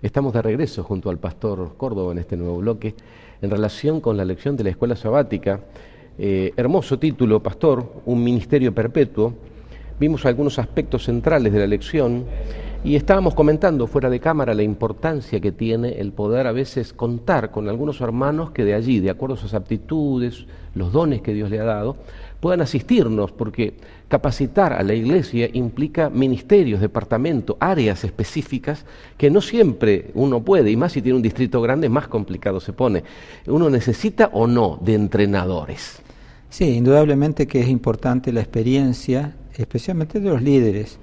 Estamos de regreso junto al pastor Córdoba en este nuevo bloque en relación con la lección de la escuela sabática. Hermoso título, pastor, un ministerio perpetuo. Vimos algunos aspectos centrales de la lección y estábamos comentando fuera de cámara la importancia que tiene el poder a veces contar con algunos hermanos que de allí, de acuerdo a sus aptitudes, los dones que Dios le ha dado, puedan asistirnos, porque capacitar a la iglesia implica ministerios, departamentos, áreas específicas que no siempre uno puede, y más si tiene un distrito grande, más complicado se pone. ¿Uno necesita o no de entrenadores? Sí, indudablemente que es importante la experiencia, especialmente de los líderes.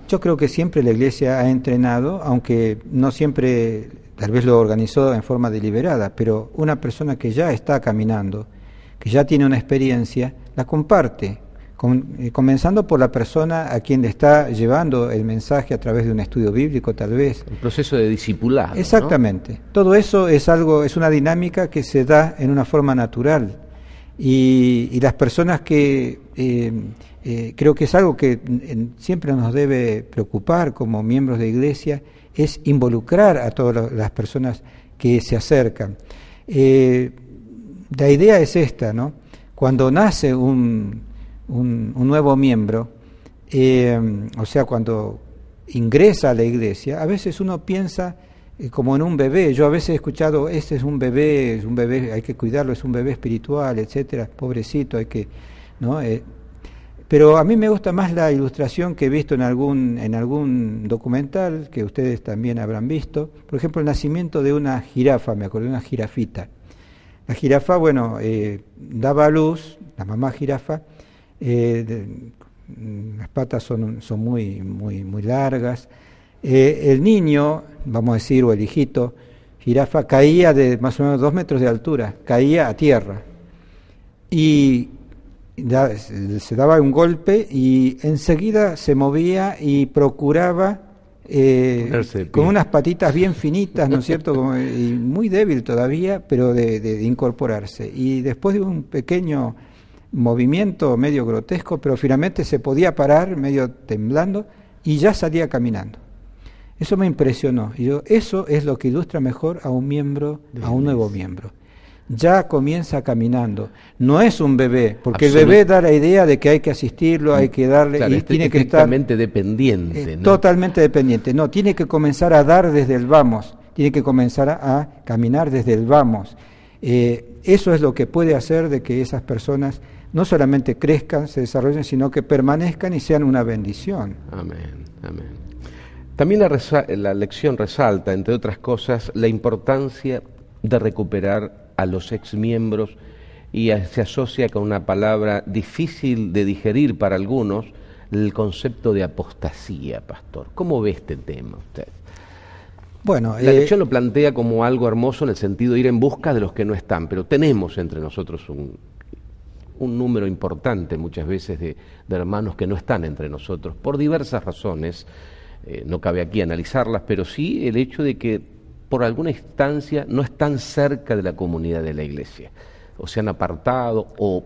Yo creo que siempre la iglesia ha entrenado, aunque no siempre tal vez lo organizó en forma deliberada, pero una persona que ya está caminando, que ya tiene una experiencia, la comparte, comenzando por la persona a quien le está llevando el mensaje a través de un estudio bíblico, tal vez. Un proceso de discipulado. Exactamente. ¿No? Todo eso es una dinámica que se da en una forma natural. Y las personas que creo que es algo que siempre nos debe preocupar como miembros de iglesia, es involucrar a todas las personas que se acercan. La idea es esta, ¿no? Cuando nace un nuevo miembro, o sea, cuando ingresa a la iglesia, a veces uno piensa como en un bebé. Yo a veces he escuchado, este es un bebé, hay que cuidarlo, es un bebé espiritual, etcétera, pobrecito, hay que, ¿no? Pero a mí me gusta más la ilustración que he visto en algún documental que ustedes también habrán visto. Por ejemplo, el nacimiento de una jirafa, me acordé de una jirafita. La jirafa, daba a luz, la mamá jirafa, las patas son muy largas. El niño, vamos a decir, o el hijito, jirafa, caía de más o menos 2 metros de altura, caía a tierra. Y se daba un golpe y enseguida se movía y procuraba con unas patitas bien finitas, ¿no es cierto? Y muy débil todavía, pero de incorporarse. Y después de un pequeño movimiento medio grotesco, pero finalmente se podía parar, medio temblando, y ya salía caminando. Eso me impresionó. Y eso es lo que ilustra mejor a un miembro, a un nuevo miembro. Ya comienza caminando. No es un bebé, porque el bebé da la idea de que hay que asistirlo, hay que darle, claro, y tiene que estar totalmente dependiente, ¿no? Totalmente dependiente. No, tiene que comenzar a dar desde el vamos, tiene que comenzar a caminar desde el vamos. Eso es lo que puede hacer de que esas personas no solamente crezcan, se desarrollen, sino que permanezcan y sean una bendición. Amén, amén. También la lección resalta, entre otras cosas, la importancia de recuperar a los exmiembros y se asocia con una palabra difícil de digerir para algunos, el concepto de apostasía, pastor. ¿Cómo ve este tema usted? Bueno, la lección lo plantea como algo hermoso en el sentido de ir en busca de los que no están, pero tenemos entre nosotros un número importante muchas veces de hermanos que no están entre nosotros por diversas razones. No cabe aquí analizarlas, pero sí el hecho de que por alguna instancia no están cerca de la comunidad de la iglesia, o se han apartado o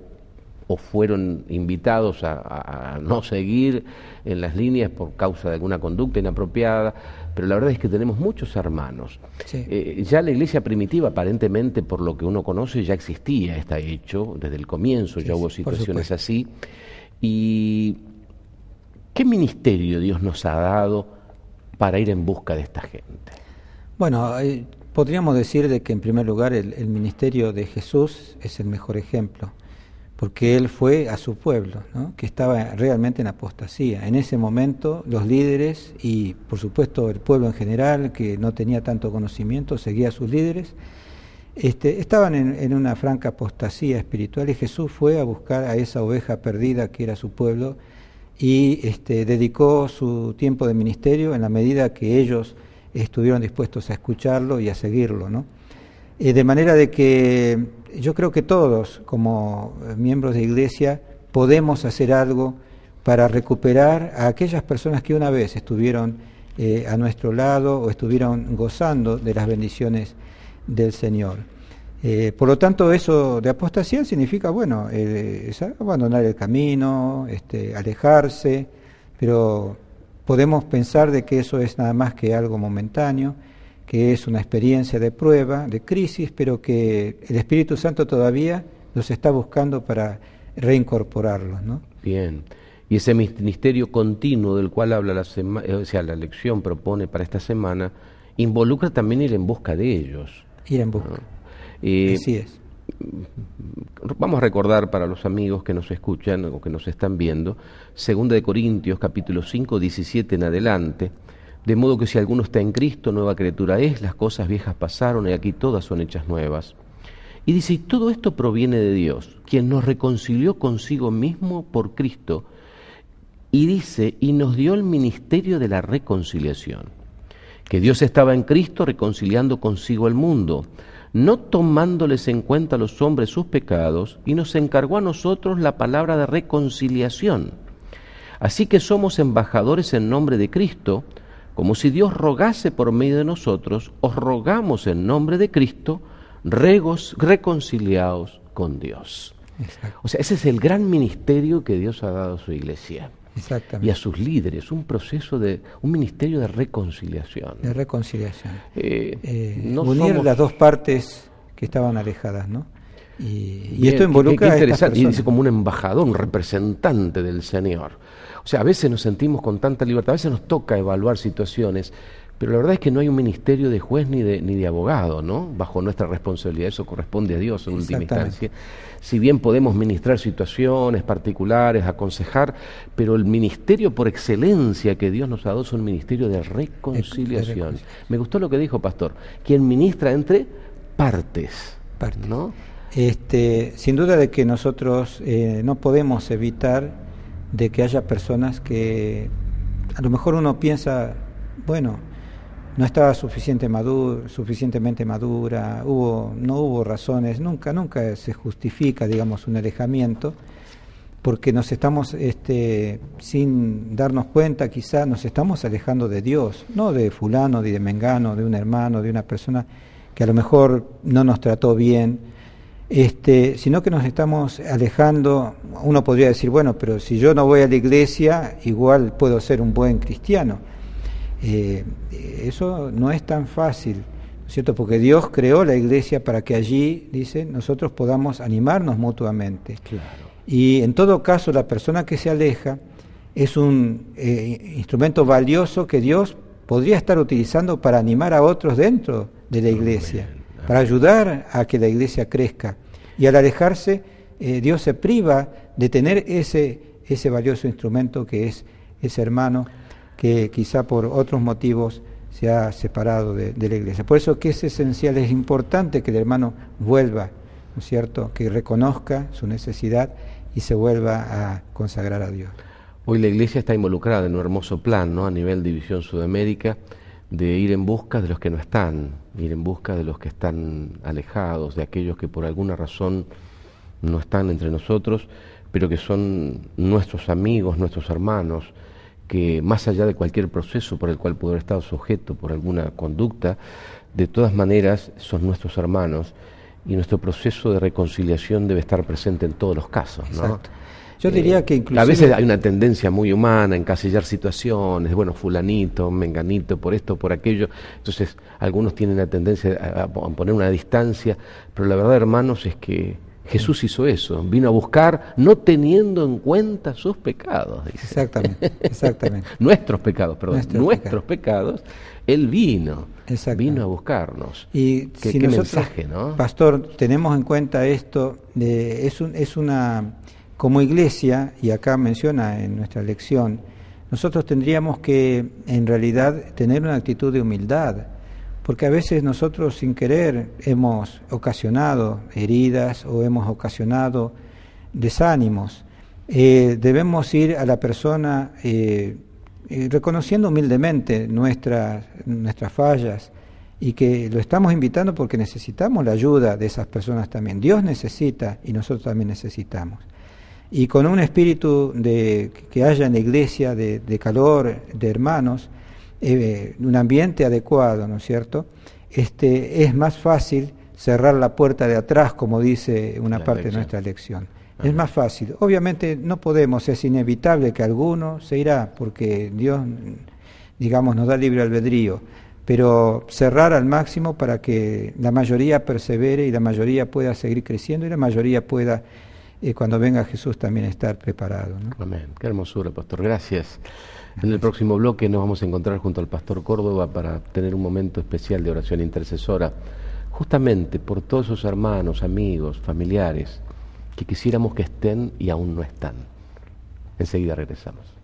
fueron invitados a no seguir en las líneas por causa de alguna conducta inapropiada, pero la verdad es que tenemos muchos hermanos. Sí. Ya la iglesia primitiva, aparentemente, por lo que uno conoce, ya existía, está hecho, desde el comienzo, sí, ya hubo situaciones así. ¿Y qué ministerio Dios nos ha dado para ir en busca de esta gente? Bueno, podríamos decir de que en primer lugar el ministerio de Jesús es el mejor ejemplo, porque Él fue a su pueblo, ¿no? Que estaba realmente en apostasía. En ese momento los líderes y por supuesto el pueblo en general, que no tenía tanto conocimiento, seguía a sus líderes, estaban en una franca apostasía espiritual, y Jesús fue a buscar a esa oveja perdida que era su pueblo y dedicó su tiempo de ministerio en la medida que ellos estuvieron dispuestos a escucharlo y a seguirlo, ¿no? De manera de que yo creo que todos, como miembros de iglesia, podemos hacer algo para recuperar a aquellas personas que una vez estuvieron a nuestro lado o estuvieron gozando de las bendiciones del Señor. Por lo tanto, eso de apostasía significa, es abandonar el camino, alejarse, pero podemos pensar de que eso es nada más que algo momentáneo, que es una experiencia de prueba, de crisis, pero que el Espíritu Santo todavía los está buscando para reincorporarlos, ¿no? Bien. Y ese ministerio continuo del cual habla la lección propone para esta semana, involucra también ir en busca de ellos. Ir en busca. ¿No? Así es. Vamos a recordar para los amigos que nos escuchan o que nos están viendo, 2 de Corintios, capítulo 5, 17 en adelante, de modo que si alguno está en Cristo, nueva criatura es, las cosas viejas pasaron y aquí todas son hechas nuevas. Y dice, y todo esto proviene de Dios, quien nos reconcilió consigo mismo por Cristo, y dice, y nos dio el ministerio de la reconciliación, que Dios estaba en Cristo reconciliando consigo el mundo, no tomándoles en cuenta a los hombres sus pecados, y nos encargó a nosotros la palabra de reconciliación. Así que somos embajadores en nombre de Cristo, como si Dios rogase por medio de nosotros, os rogamos en nombre de Cristo, reconciliaos con Dios. Exacto. O sea, ese es el gran ministerio que Dios ha dado a su iglesia. Exactamente. Y a sus líderes, un ministerio de reconciliación. De reconciliación. No unir somos... las dos partes que estaban alejadas, ¿no? Y Bien, esto involucra qué a estas interesante. Y personas. dice como un embajador, un representante del Señor. O sea, a veces nos sentimos con tanta libertad, a veces nos toca evaluar situaciones, pero la verdad es que no hay un ministerio de juez ni de abogado, ¿no? Bajo nuestra responsabilidad, eso corresponde a Dios en última instancia. Si bien podemos ministrar situaciones particulares, aconsejar, pero el ministerio por excelencia que Dios nos ha dado es un ministerio de reconciliación. Me gustó lo que dijo Pastor, quien ministra entre partes, ¿no? Sin duda de que nosotros no podemos evitar de que haya personas que a lo mejor uno piensa, bueno, no estaba suficientemente madura, no hubo razones, nunca se justifica, digamos, un alejamiento, porque nos estamos, sin darnos cuenta, quizá nos estamos alejando de Dios, no de fulano, ni de mengano, de un hermano, de una persona que a lo mejor no nos trató bien, sino que nos estamos alejando. Uno podría decir, bueno, pero si yo no voy a la iglesia, igual puedo ser un buen cristiano. Eso no es tan fácil, ¿no es cierto? Porque Dios creó la iglesia para que allí, dice, nosotros podamos animarnos mutuamente. Claro. Y en todo caso, la persona que se aleja es un instrumento valioso que Dios podría estar utilizando para animar a otros dentro de la iglesia, para ayudar a que la iglesia crezca. Y al alejarse, Dios se priva de tener ese valioso instrumento que es ese hermano que quizá por otros motivos se ha separado de la iglesia. Por eso que es esencial, es importante que el hermano vuelva, ¿no es cierto?, que reconozca su necesidad y se vuelva a consagrar a Dios. Hoy la iglesia está involucrada en un hermoso plan, ¿no?, a nivel División Sudamérica, de ir en busca de los que no están, ir en busca de los que están alejados, de aquellos que por alguna razón no están entre nosotros, pero que son nuestros amigos, nuestros hermanos, que más allá de cualquier proceso por el cual pudo haber estado sujeto por alguna conducta, de todas maneras son nuestros hermanos y nuestro proceso de reconciliación debe estar presente en todos los casos, ¿no? Exacto. Yo diría que inclusive... A veces hay una tendencia muy humana a encasillar situaciones, bueno, fulanito, menganito, por esto, por aquello, entonces algunos tienen la tendencia a poner una distancia, pero la verdad, hermanos, es que Jesús hizo eso, vino a buscar no teniendo en cuenta sus pecados, dice. Exactamente. Nuestros pecados, nuestros pecados, Él vino a buscarnos. Y qué si nosotros, mensaje, ¿no? Pastor, tenemos en cuenta esto, es una, como iglesia, y acá menciona en nuestra lección, nosotros tendríamos que en realidad tener una actitud de humildad, porque a veces nosotros sin querer hemos ocasionado heridas o hemos ocasionado desánimos. Debemos ir a la persona reconociendo humildemente nuestras fallas y que lo estamos invitando porque necesitamos la ayuda de esas personas también. Dios necesita y nosotros también necesitamos. Y con un espíritu que haya en la iglesia de calor, de hermanos, un ambiente adecuado, ¿no es cierto? Es más fácil cerrar la puerta de atrás, como dice una parte de nuestra lección. Es más fácil. Obviamente no podemos, es inevitable que alguno se irá, porque Dios, digamos, nos da libre albedrío, pero cerrar al máximo para que la mayoría persevere y la mayoría pueda seguir creciendo y la mayoría pueda, cuando venga Jesús, también estar preparado, ¿no? Amén. Qué hermosura, pastor. Gracias. En el próximo bloque nos vamos a encontrar junto al pastor Córdoba para tener un momento especial de oración intercesora, justamente por todos esos hermanos, amigos, familiares que quisiéramos que estén y aún no están. Enseguida regresamos.